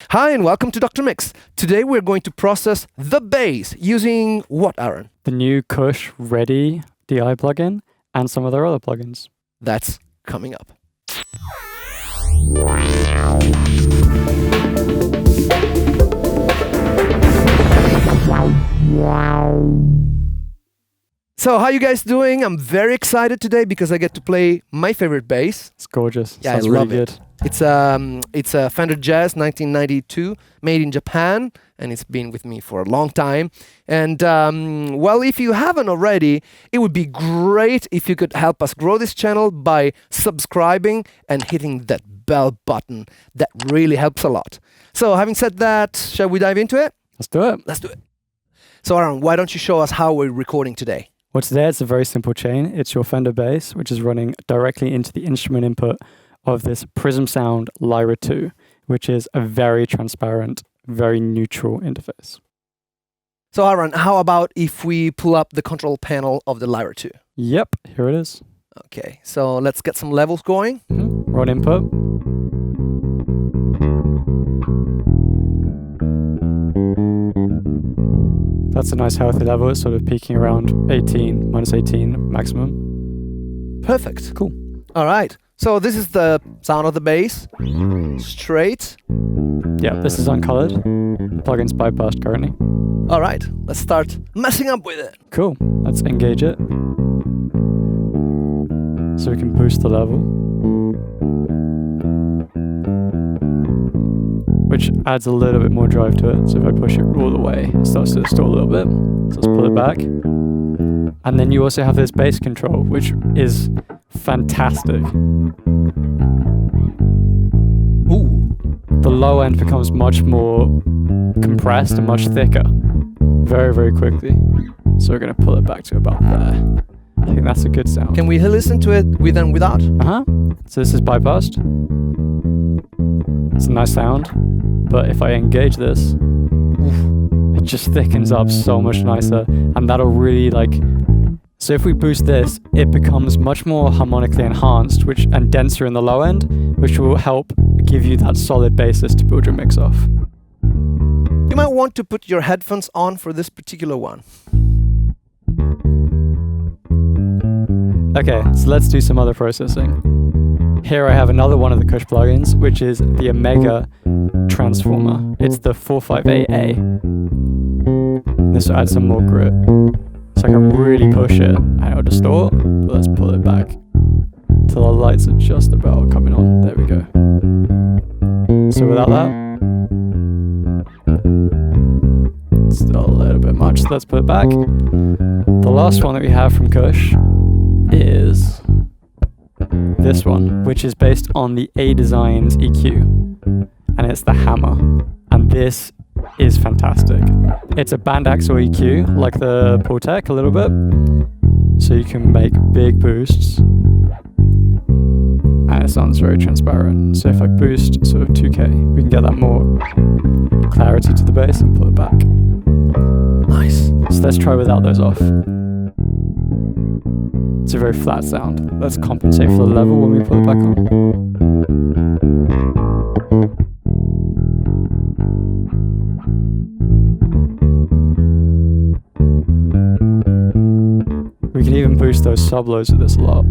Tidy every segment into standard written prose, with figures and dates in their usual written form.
Hi and welcome to Dr. Mix. Today we're going to process the bass using what, Aaron? The new Kush REDDI DI plugin and some of their other plugins. That's coming up. So how you guys doing? I'm very excited today because I get to play my favorite bass. It's gorgeous. Yeah, Sounds I love really it. It's a Fender Jazz 1992, made in Japan, and it's been with me for a long time. And well, if you haven't already, it would be great if you could help us grow this channel by subscribing and hitting that bell button. That really helps a lot. So having said that, shall we dive into it? Let's do it. Let's do it. So Aaron, why don't you show us how we're recording today? Well, today it's a very simple chain. It's your Fender bass, which is running directly into the instrument input of this Prism Sound Lyra 2, which is a very transparent, very neutral interface. So Aaron, how about if we pull up the control panel of the Lyra 2? Yep, here it is. Okay, so let's get some levels going. We're on input. That's a nice healthy level. It's sort of peaking around 18, minus 18 maximum. Perfect. Cool. All right. So this is the sound of the bass. Straight. Yeah, this is uncolored. Plugin's bypassed currently. All right. Let's start messing up with it. Cool. Let's engage it. So we can boost the level. Which adds a little bit more drive to it. So if I push it all the way, it starts to distort a little bit. So let's pull it back. And then you also have this bass control, which is fantastic. Ooh. The low end becomes much more compressed and much thicker very, very quickly. So we're going to pull it back to about there. I think that's a good sound. Can we listen to it with and without? So this is bypassed. It's a nice sound, but if I engage this, it just thickens up so much nicer, and that'll really so if we boost this, it becomes much more harmonically enhanced and denser in the low end, which will help give you that solid basis to build your mix off. You might want to put your headphones on for this particular one. Okay, so let's do some other processing. Here I have another one of the Kush plugins, which is the Omega transformer. It's the 458A. This will add some more grit. So I can really push it and it'll distort, but let's pull it back till the lights are just about coming on. There we go. So without that, still a little bit much, so let's put it back. The last one that we have from Kush is this one, which is based on the A Designs EQ, and it's the Hammer, and this is fantastic. It's a band axle EQ, like the Pultec a little bit, so you can make big boosts, and it sounds very transparent. So if I boost sort of 2K, we can get that more clarity to the bass and pull it back. Nice. So let's try without those off. It's a very flat sound. Let's compensate for the level when we pull it back on. We can even boost those sub-lows with this a lot.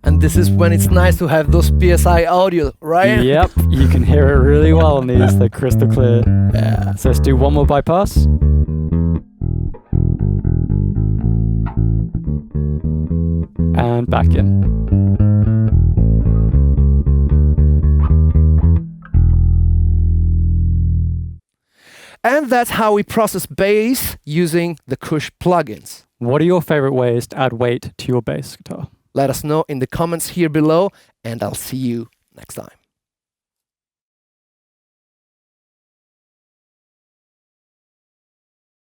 And this is when it's nice to have those PSI audio, right? Yep, you can hear it really well on these. They're crystal clear. Yeah. So let's do one more bypass. And back in. And that's how we process bass using the Kush plugins. What are your favorite ways to add weight to your bass guitar? Let us know in the comments here below, and I'll see you next time.